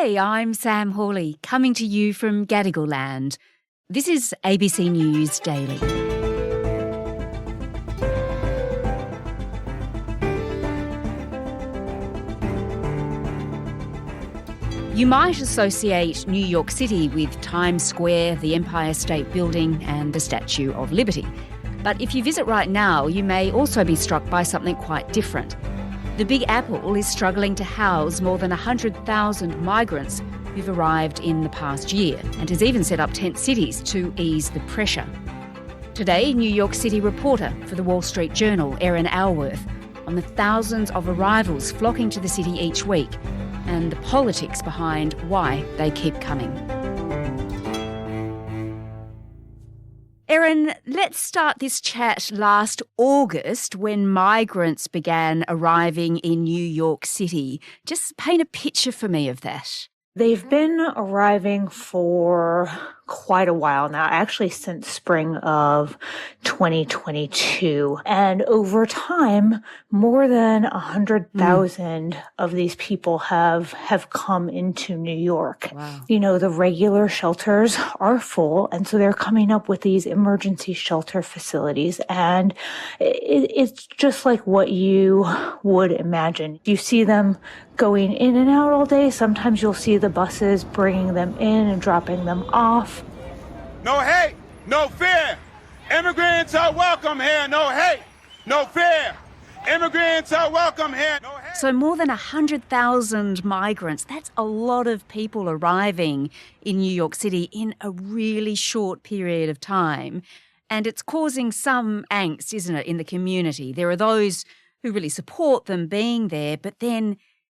Hey, I'm Sam Hawley, coming to you from Gadigal land. This is ABC News Daily. You might associate New York City with Times Square, the Empire State Building and the Statue of Liberty. But if you visit right now, you may also be struck by something quite different. The Big Apple is struggling to house more than 100,000 migrants who've arrived in the past year and has even set up tent cities to ease the pressure. Today, New York City reporter for the Wall Street Journal, Erin Ailworth, on the thousands of arrivals flocking to the city each week and the politics behind why they keep coming. Erin, let's start this chat last August when migrants began arriving in New York City. Just paint a picture for me of that. They've been arriving for quite a while now, actually since spring of 2022. And over time, more than 100,000 of these people have come into New York. Wow. You know, the regular shelters are full, and so they're coming up with these emergency shelter facilities. And it's just like what you would imagine. You see them going in and out all day. Sometimes you'll see the buses bringing them in and dropping them off. No hate, no fear. Immigrants are welcome here. No hate, no fear. Immigrants are welcome here. No hate. So more than 100,000 migrants, that's a lot of people arriving in New York City in a really short period of time. And it's causing some angst, isn't it, in the community? There are those who really support them being there, but then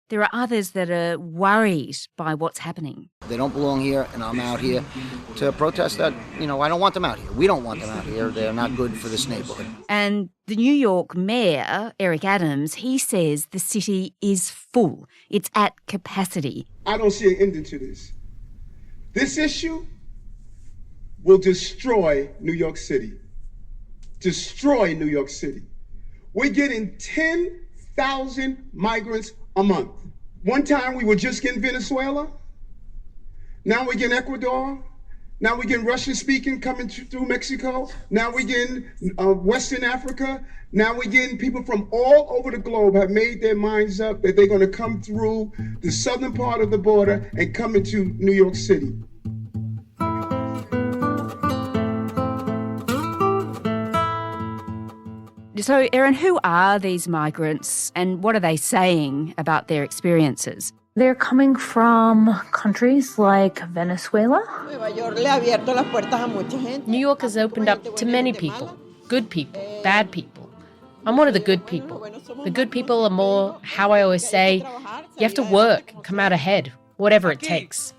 there are others that are worried by what's happening. They don't belong here, and I'm out here to protest that. I don't want them out here. We don't want them out here. They're not good for this neighborhood. And the New York mayor, Eric Adams, he says the city is full. It's at capacity. I don't see an ending to this. This issue will destroy New York City. Destroy New York City. We're getting 10,000 migrants a month. One time we were just getting Venezuela. Now we're getting Ecuador. Now we're getting Russian-speaking coming through Mexico. Now we're getting Western Africa. Now we're getting people from all over the globe have made their minds up that they're going to come through the southern part of the border and come into New York City. So, Erin, who are these migrants and what are they saying about their experiences? They're coming from countries like Venezuela. New York has opened up to many people, good people, bad people. I'm one of the good people. The good people are more, how I always say, you have to work and come out ahead, whatever it takes.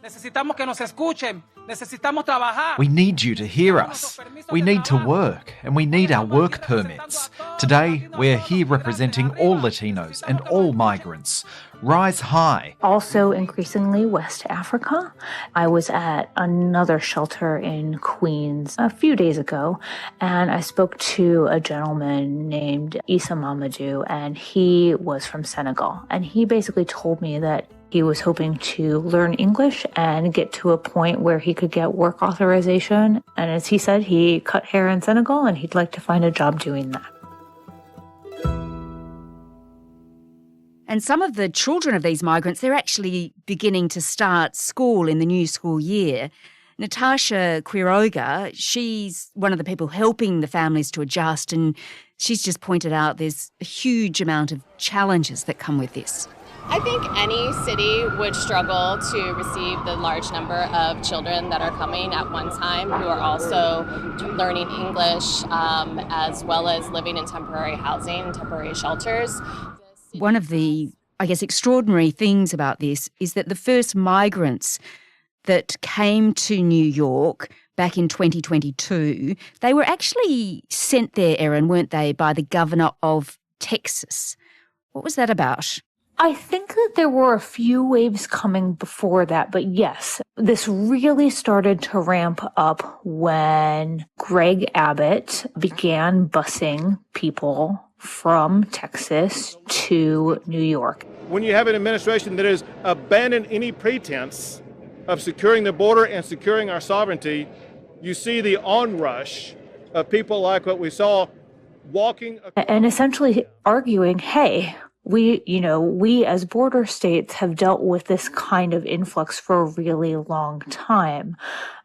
We need you to hear us. We need to work, and we need our work permits. Today, we're here representing all Latinos and all migrants. Rise high. Also increasingly West Africa. I was at another shelter in Queens a few days ago, and I spoke to a gentleman named Issa Mamadou, and he was from Senegal. And he basically told me that he was hoping to learn English and get to a point where he could get work authorization. And as he said, he cut hair in Senegal and he'd like to find a job doing that. And some of the children of these migrants, they're actually beginning to start school in the new school year. Natasha Quiroga, she's one of the people helping the families to adjust, and she's just pointed out there's a huge amount of challenges that come with this. I think any city would struggle to receive the large number of children that are coming at one time who are also learning English as well as living in temporary housing, temporary shelters. One of the, extraordinary things about this is that the first migrants that came to New York back in 2022, they were actually sent there, Erin, weren't they, by the governor of Texas. What was that about? I think that there were a few waves coming before that, but yes, this really started to ramp up when Greg Abbott began busing people from Texas to New York. When you have an administration that has abandoned any pretense of securing the border and securing our sovereignty, you see the onrush of people like what we saw walking and essentially arguing, hey, we as border states have dealt with this kind of influx for a really long time.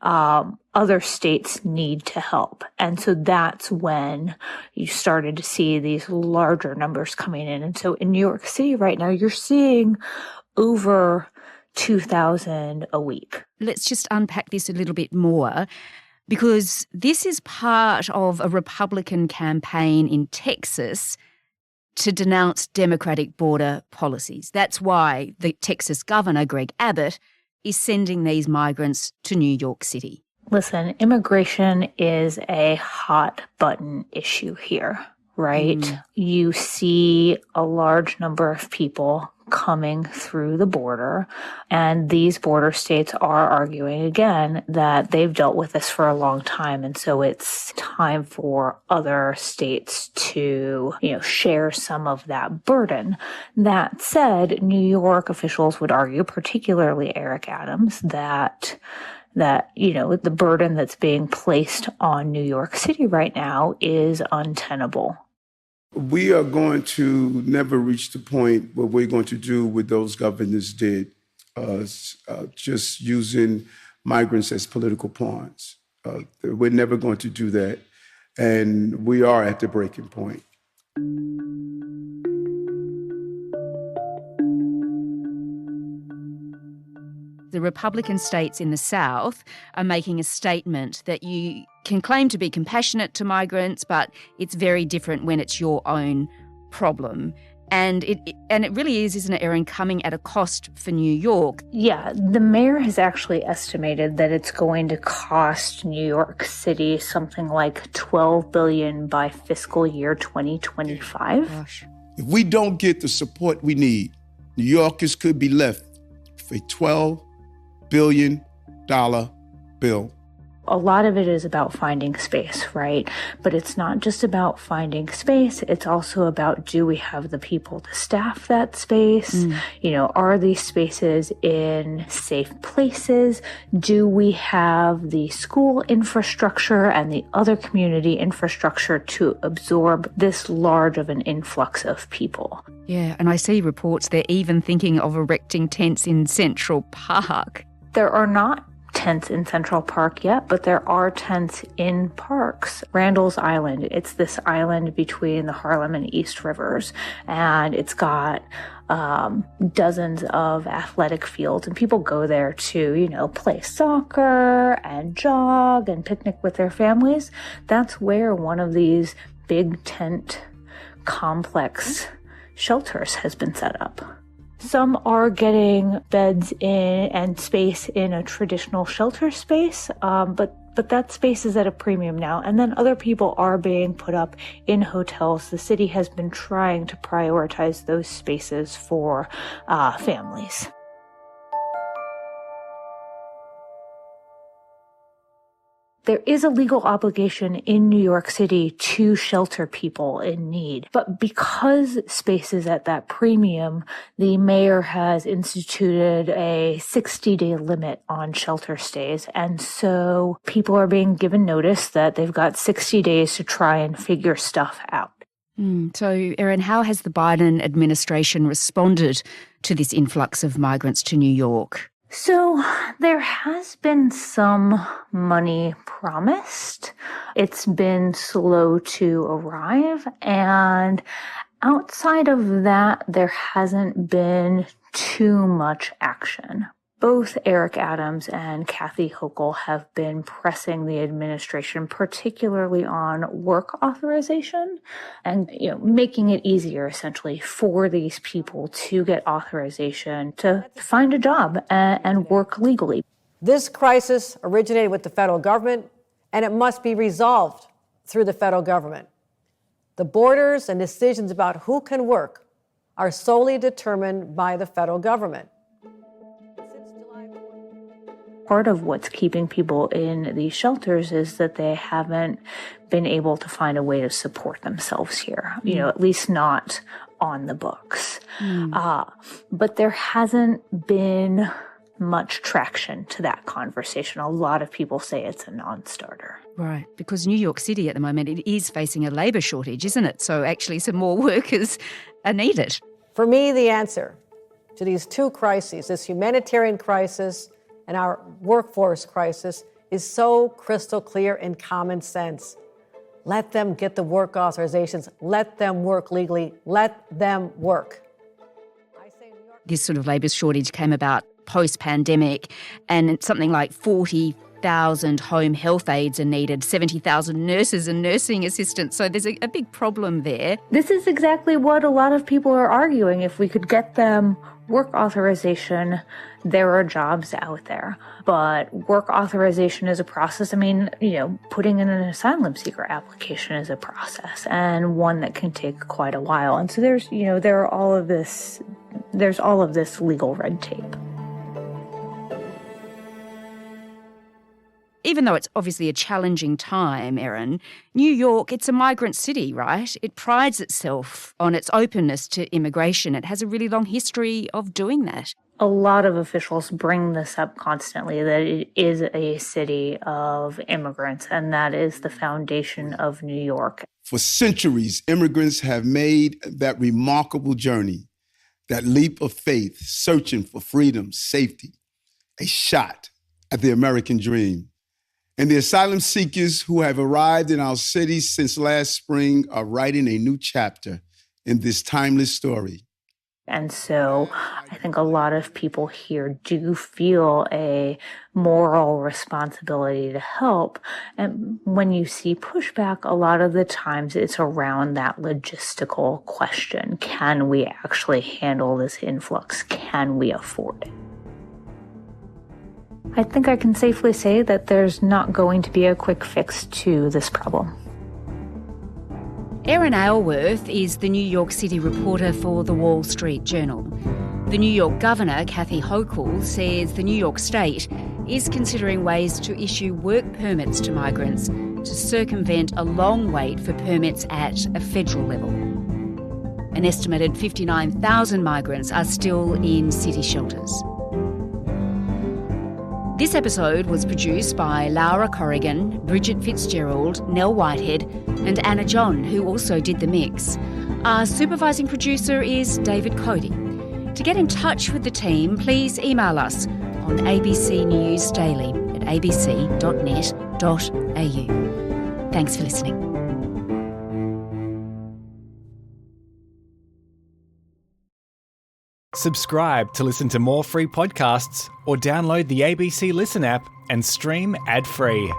Other states need to help. And so that's when you started to see these larger numbers coming in. And so in New York City right now, you're seeing over 2,000 a week. Let's just unpack this a little bit more, because this is part of a Republican campaign in Texas to denounce Democratic border policies. That's why the Texas governor, Greg Abbott, is sending these migrants to New York City. Listen, immigration is a hot button issue here, right? You see a large number of people coming through the border, and these border states are arguing again that they've dealt with this for a long time, and so it's time for other states to, share some of that burden. That said, New York officials would argue, particularly Eric Adams, that the burden that's being placed on New York City right now is untenable. We are going to never reach the point where we're going to do what those governors did, just using migrants as political pawns. We're never going to do that, and we are at the breaking point. The Republican states in the South are making a statement that you can claim to be compassionate to migrants, but it's very different when it's your own problem. And it really is, isn't it, Erin, coming at a cost for New York? Yeah, the mayor has actually estimated that it's going to cost New York City something like $12 billion by fiscal year 2025. Gosh. If we don't get the support we need, New Yorkers could be left with a $12 billion bill. A lot of it is about finding space, right? But it's not just about finding space. It's also about, do we have the people to staff that space? Are these spaces in safe places? Do we have the school infrastructure and the other community infrastructure to absorb this large of an influx of people? Yeah, and I see reports they're even thinking of erecting tents in Central Park. There are not tents in Central Park yet, but there are tents in parks. Randall's Island, it's this island between the Harlem and East Rivers, and it's got dozens of athletic fields, and people go there to, play soccer and jog and picnic with their families. That's where one of these big tent complex shelters has been set up. Some are getting beds in and space in a traditional shelter space, but that space is at a premium now. And then other people are being put up in hotels. The city has been trying to prioritize those spaces for families. There is a legal obligation in New York City to shelter people in need. But because space is at that premium, the mayor has instituted a 60-day limit on shelter stays. And so people are being given notice that they've got 60 days to try and figure stuff out. So, Erin, how has the Biden administration responded to this influx of migrants to New York? So there has been some money promised. It's been slow to arrive. And outside of that, there hasn't been too much action. Both Eric Adams and Kathy Hochul have been pressing the administration, particularly on work authorization and, making it easier essentially for these people to get authorization to find a job and work legally. This crisis originated with the federal government, and it must be resolved through the federal government. The borders and decisions about who can work are solely determined by the federal government. Part of what's keeping people in these shelters is that they haven't been able to find a way to support themselves here, at least not on the books. But there hasn't been much traction to that conversation. A lot of people say it's a non-starter. Right, because New York City at the moment, it is facing a labour shortage, isn't it? So actually some more workers are needed. For me, the answer to these two crises, this humanitarian crisis and our workforce crisis, is so crystal clear and common sense. Let them get the work authorizations. Let them work legally. Let them work. This sort of labour shortage came about post-pandemic, and it's something like 40,000 home health aides are needed, 70,000 nurses and nursing assistants. So there's a big problem there. This is exactly what a lot of people are arguing. If we could get them work authorization, there are jobs out there. But work authorization is a process. I mean, putting in an asylum seeker application is a process, and one that can take quite a while. And so there's all of this legal red tape. Even though it's obviously a challenging time, Erin, New York, it's a migrant city, right? It prides itself on its openness to immigration. It has a really long history of doing that. A lot of officials bring this up constantly, that it is a city of immigrants, and that is the foundation of New York. For centuries, immigrants have made that remarkable journey, that leap of faith, searching for freedom, safety, a shot at the American dream. And the asylum seekers who have arrived in our city since last spring are writing a new chapter in this timeless story. And so I think a lot of people here do feel a moral responsibility to help. And when you see pushback, a lot of the times it's around that logistical question. Can we actually handle this influx? Can we afford it? I think I can safely say that there's not going to be a quick fix to this problem. Erin Ailworth is the New York City reporter for the Wall Street Journal. The New York Governor, Kathy Hochul, says the New York State is considering ways to issue work permits to migrants to circumvent a long wait for permits at a federal level. An estimated 59,000 migrants are still in city shelters. This episode was produced by Laura Corrigan, Bridget Fitzgerald, Nell Whitehead and Anna John, who also did the mix. Our supervising producer is David Cody. To get in touch with the team, please email us on abcnewsdaily@abc.net.au. Thanks for listening. Subscribe to listen to more free podcasts or download the ABC Listen app and stream ad-free.